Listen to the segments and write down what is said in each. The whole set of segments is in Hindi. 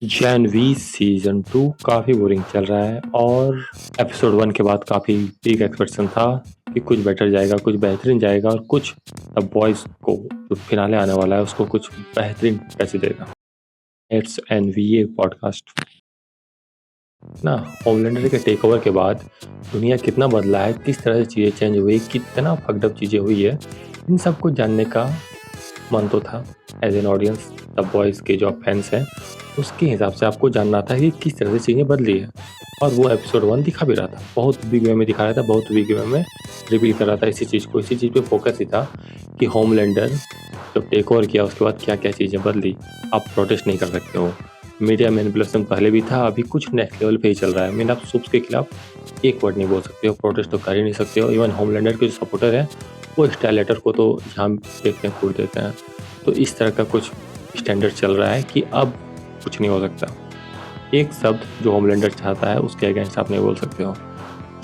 जैनवी सीज़न 2 काफ़ी बोरिंग चल रहा है और एपिसोड 1 के बाद काफ़ी बिग एक्सपेक्टेशन था कि कुछ बेटर जाएगा, कुछ बेहतरीन जाएगा और कुछ द बॉयज़ को जो फिनाले आने वाला है उसको कुछ बेहतरीन पैसे देगा। इट्स एनवीए पॉडकास्ट ना। होमलैंडर के टेक ओवर के बाद दुनिया कितना बदला है, किस तरह से चीज़ें चेंज हुई, कितना फक्ड अप चीज़ें हुई है, इन सब को जानने का मन तो था as an audience. The Boys के जो आप फैंस हैं उसके हिसाब से आपको जानना था कि किस तरह से चीज़ें बदली है और वो एपिसोड 1 दिखा भी रहा था, बहुत बिग वे में दिखा रहा था, बहुत बिग वे में रिवील कर रहा था इसी चीज़ को, इसी चीज़ पे फोकस ही था कि होमलैंडर जब टेक ओवर किया उसके बाद क्या क्या चीज़ें बदली। आप प्रोटेस्ट नहीं कर सकते हो, मीडिया मैनिपुलेशन पहले भी था, अभी कुछ नेक्स्ट लेवल पे ही चल रहा है। मीन आप सुप्स के खिलाफ एक वर्ड नहीं बोल सकते हो, प्रोटेस्ट तो कर ही नहीं सकते हो। इवन होमलैंडर के जो सपोर्टर है वो स्टाइलेटर को तो जहाँ देखते हैं कूट देते हैं। तो इस तरह का कुछ स्टैंडर्ड चल रहा है कि अब कुछ नहीं हो सकता। एक शब्द जो होमलैंडर चाहता है उसके अगेंस्ट आप नहीं बोल सकते हो।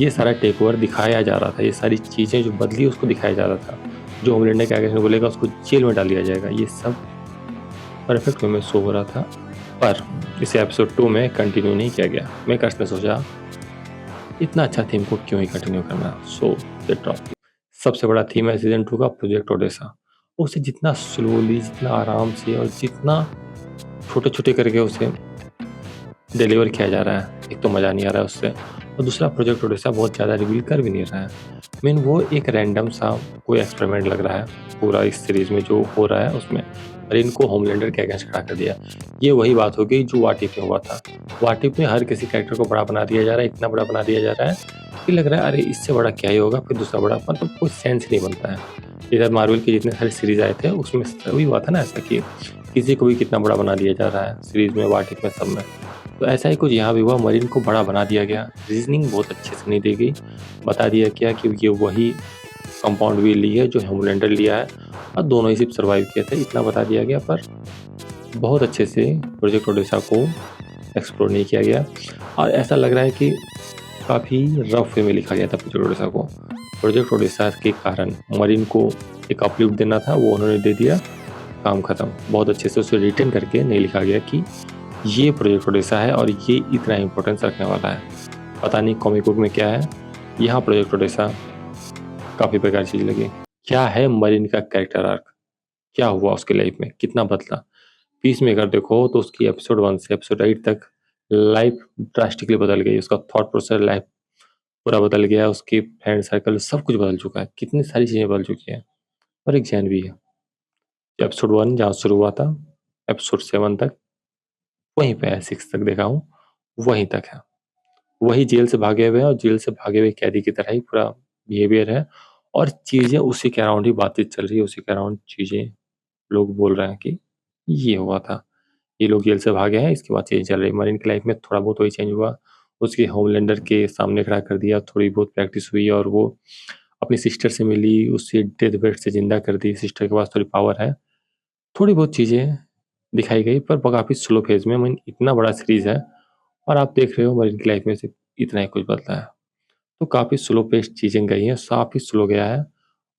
ये सारा टेक ओवर दिखाया जा रहा था, ये सारी चीज़ें जो बदली उसको दिखाया जा रहा था। जो होमलैंडर के अगेंस्ट बोलेगा उसको जेल में डाल दिया जाएगा, ये सब परफेक्ट वे में शो हो रहा था। पर इसे एपिसोड 2 में कंटिन्यू नहीं किया गया। मेकर्स ने सोचा इतना अच्छा थीम को क्यों ही कंटिन्यू करना, सो दे ड्रॉप। सबसे बड़ा थीम है सीजन 2 का प्रोजेक्ट ओडेसा। उसे जितना स्लोली, जितना आराम से और जितना छोटे छोटे करके उसे डिलीवर किया जा रहा है, एक तो मज़ा नहीं आ रहा है उससे, और दूसरा प्रोजेक्ट ओडेसा बहुत ज़्यादा रिवील कर भी नहीं रहा है। मीन वो एक रैंडम सा कोई एक्सपेरिमेंट लग रहा है पूरा इस सीरीज़ में जो हो रहा है उसमें, और इनको होमलैंडर के अगेंस्ट खड़ा कर दिया। ये वही बात हो गई जो व्हाट इफ में हुआ था। व्हाट इफ में हर किसी कैरेक्टर को बड़ा बना दिया जा रहा है, इतना बड़ा बना दिया जा रहा है कि लग रहा है अरे इससे बड़ा क्या ही होगा, फिर दूसरा बड़ा, मतलब कोई सेंस नहीं बनता है। इधर मार्वल के जितने सारे सीरीज आए थे उसमें वही हुआ था ना ऐसा कि किसी को भी कितना बड़ा बना दिया जा रहा है सीरीज में, व्हाट इफ में, सब में। तो ऐसा ही कुछ यहाँ भी हुआ, मरीन को बड़ा बना दिया गया, रीजनिंग बहुत अच्छे से नहीं दी गई। बता दिया क्या कि ये वही कंपाउंड व्हील ली है जो होमलैंडर लिया है और दोनों ही सिर्फ सर्वाइव किए थे, इतना बता दिया गया। पर बहुत अच्छे से प्रोजेक्ट ओडेसा को एक्सप्लोर नहीं किया गया और ऐसा लग रहा है कि काफ़ी रफ वे में लिखा गया था प्रोजेक्ट ओडेसा को। प्रोजेक्ट ओडेसा के कारण मरीन को एक अपलिफ्ट देना था, वो उन्होंने दे दिया, काम ख़त्म। बहुत अच्छे से उसे रिटर्न करके नहीं लिखा गया कि ये प्रोजेक्ट ओडेसा है और ये इतना इंपॉर्टेंस रखने वाला है। पता नहीं कॉमिक बुक में क्या है, यहाँ प्रोजेक्ट ओडेसा काफ़ी बेकार चीज़ लगी। क्या है मरीन का कैरेक्टर आर्क, क्या हुआ उसकी लाइफ में, कितना बदला। पीस में अगर देखो तो उसकी एपिसोड 1 से एपिसोड 8 तक लाइफ ड्रास्टिकली बदल गई, उसका थॉट प्रोसेस, लाइफ पूरा बदल गया, उसकी फ्रेंड सर्कल सब कुछ बदल चुका है, कितनी सारी चीज़ें बदल चुकी हैं। और एक जैन भी है, एपिसोड 1 जहाँ शुरू हुआ था एपिसोड 7 तक वहीं पे है, 6 तक देखा हूँ, वहीं तक है। वही जेल से भागे हुए हैं और जेल से भागे हुए कैदी की तरह ही पूरा बिहेवियर है और चीज़ें उसी के अराउंड ही बातचीत चल रही है, उसी के अराउंड चीज़ें लोग बोल रहे हैं कि ये हुआ था, ये लोग जेल से भागे हैं, इसके बाद चीज़ें चल रही है। मरीन की लाइफ में थोड़ा बहुत वही चेंज हुआ, उसकी होमलैंडर के सामने खड़ा कर दिया, थोड़ी बहुत प्रैक्टिस हुई और वो अपनी सिस्टर से मिली, उससे डेथ बेड से ज़िंदा कर दी, सिस्टर के पास थोड़ी पावर है। थोड़ी बहुत चीज़ें दिखाई गई पर काफ़ी स्लो फेज़ में। मीन इतना बड़ा सीरीज़ है और आप देख रहे हो मरीन की लाइफ में सिर्फ इतना ही कुछ बदला है। तो काफ़ी स्लो पेस चीज़ें गई हैं, काफ़ी स्लो गया है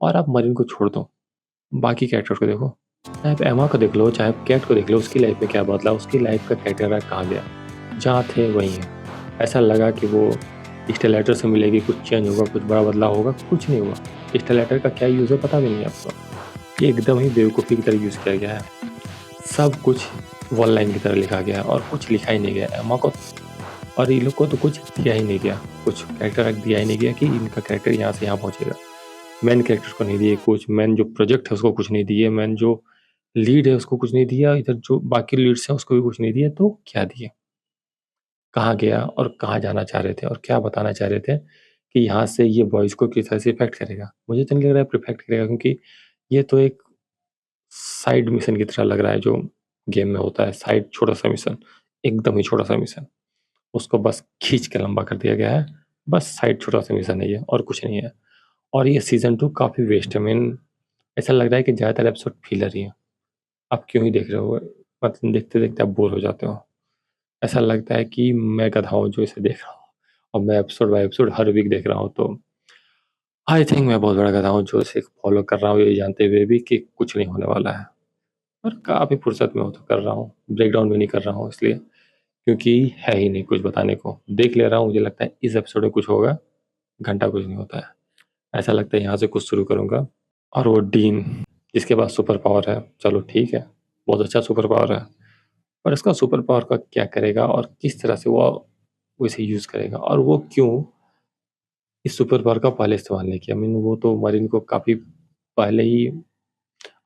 और आप मरीन को छोड़ दो, बाकी कैरेक्टर्स को देखो। चाहे आप एमा को देख लो, चाहे आप कैट को देख लो, उसकी लाइफ में क्या बदला, उसकी लाइफ का कैरेक्टर आर्क कहाँ गया? जहाँ थे वहीं हैं। ऐसा लगा कि वो स्टेलेटर से मिलेगी, कुछ चेंज होगा, कुछ बड़ा बदलाव होगा, कुछ नहीं हुआ। स्टेलेटर का क्या यूज़ है पता भी नहीं आपको। ये एकदम ही बेवकूफ़ी की तरह यूज़ किया गया है। सब कुछ वन लाइन की तरह लिखा गया है और कुछ लिखा ही नहीं गया। एमा को और ये लोग को तो कुछ दिया ही नहीं गया, कुछ कैरेक्टर आर्क दिया ही नहीं गया कि इनका कैरेक्टर यहाँ से यहाँ पहुँचेगा। मेन कैरेक्टर्स को नहीं दिए कुछ, मेन जो प्रोजेक्ट है उसको कुछ नहीं दिए, मेन जो लीड है उसको कुछ नहीं दिया, इधर जो बाकी लीड्स हैं उसको भी कुछ नहीं दिए, तो क्या दिए? कहाँ गया और कहाँ जाना चाह रहे थे और क्या बताना चाह रहे थे कि यहाँ से ये बॉयज़ को किस तरह से इफ़ेक्ट करेगा? मुझे तो नहीं लग रहा है इफ़ेक्ट करेगा, क्योंकि ये तो एक साइड मिशन की तरह लग रहा है जो गेम में होता है, साइड छोटा-सा मिशन, एकदम ही छोटा-सा मिशन। उसको बस खींच के लंबा कर दिया गया है, बस साइड छोटा-सा मिशन है ये और कुछ नहीं है। और ये सीज़न 2 काफ़ी वेस्ट है। मीन ऐसा लग रहा है कि ज़्यादातर एपिसोड फिलर ही हैं। आप क्यों ही देख रहे हो? मतलब देखते-देखते आप बोर हो जाते हो। ऐसा लगता है कि मैं गधा हूँ जो इसे देख रहा हूँ और मैं एपिसोड बाय एपिसोड हर वीक देख रहा हूँ, तो आई थिंक मैं बहुत बड़ा गधा हूँ जो इसे फॉलो कर रहा हूँ ये जानते हुए भी कि कुछ नहीं होने वाला है। और काफ़ी फुर्सत में हो तो कर रहा हूँ, ब्रेक डाउन भी नहीं कर रहा हूँ इसलिए। क्योंकि है ही नहीं कुछ बताने को। देख ले रहा हूँ, मुझे लगता है इस एपिसोड में कुछ होगा, घंटा कुछ नहीं होता है। ऐसा लगता है यहाँ से कुछ शुरू करूँगा। और वो डीन जिसके पास सुपर पावर है, चलो ठीक है, बहुत अच्छा सुपर पावर है, पर इसका सुपर पावर का क्या करेगा और किस तरह से वो इसे यूज़ करेगा, और वो क्यों इस सुपर पावर का पहले इस्तेमाल नहीं किया। वो तो मरीन को काफ़ी पहले ही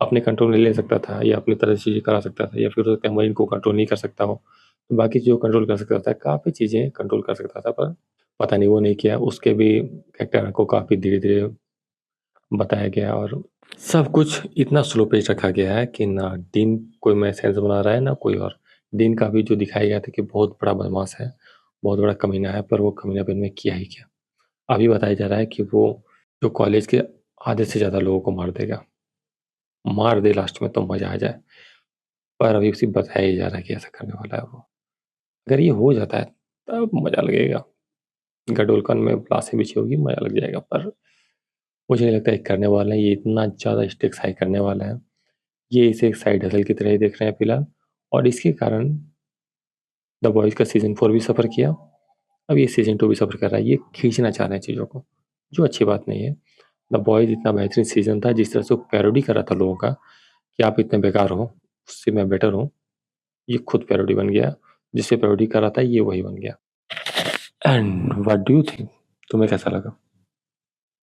अपने कंट्रोल में ले सकता था, या अपनी तरह से चीज़ें करा सकता था, या फिर हो सकता है मरीन को कंट्रोल नहीं कर सकता हो, तो बाकी चीज़ों को कंट्रोल कर सकता था, काफ़ी चीज़ें कंट्रोल कर सकता था, पर पता नहीं वो नहीं किया। उसके भी कैरेक्टर को काफ़ी धीरे-धीरे बताया गया, और सब कुछ इतना स्लो पेस रखा गया है कि ना डीन कोई में सेंस बना रहा है, ना कोई और। डीन का भी जो दिखाया गया था कि बहुत बड़ा बदमाश है, बहुत बड़ा कमीना है, पर वो कमीनापन में किया ही क्या। अभी बताया जा रहा है कि वो जो कॉलेज के आधे से ज़्यादा लोगों को मार देगा। मार दे लास्ट में तो मज़ा आ जाए। पर अभी सिर्फ़ बताया ही जा रहा है कि ऐसा करने वाला है वो। अगर ये हो जाता है तब मज़ा लगेगा। गडोलकन में लाशें बिछी होगी, मज़ा लग जाएगा, पर मुझे नहीं लगता ये करने वाला है। ये इतना ज़्यादा स्टिक्स हाई करने वाला है। ये इसे एक साइड हसल की तरह ही देख रहे हैं फिलहाल, और इसके कारण द बॉयज़ का सीज़न 4 भी सफ़र किया। अब ये सीज़न 2 भी सफ़र कर रहा है। ये खींचना चाह रहे हैं चीज़ों को, जो अच्छी बात नहीं है। द बॉयज़ इतना बेहतरीन सीज़न था, जिस तरह से वो पैरोडी कर रहा था लोगों का कि आप इतने बेकार हो, उससे मैं बेटर हूँ। ये खुद पैरोडी बन गया, जिससे पैरोडी कर रहा था ये वही बन गया। And what do you think? तुम्हें कैसा लगा?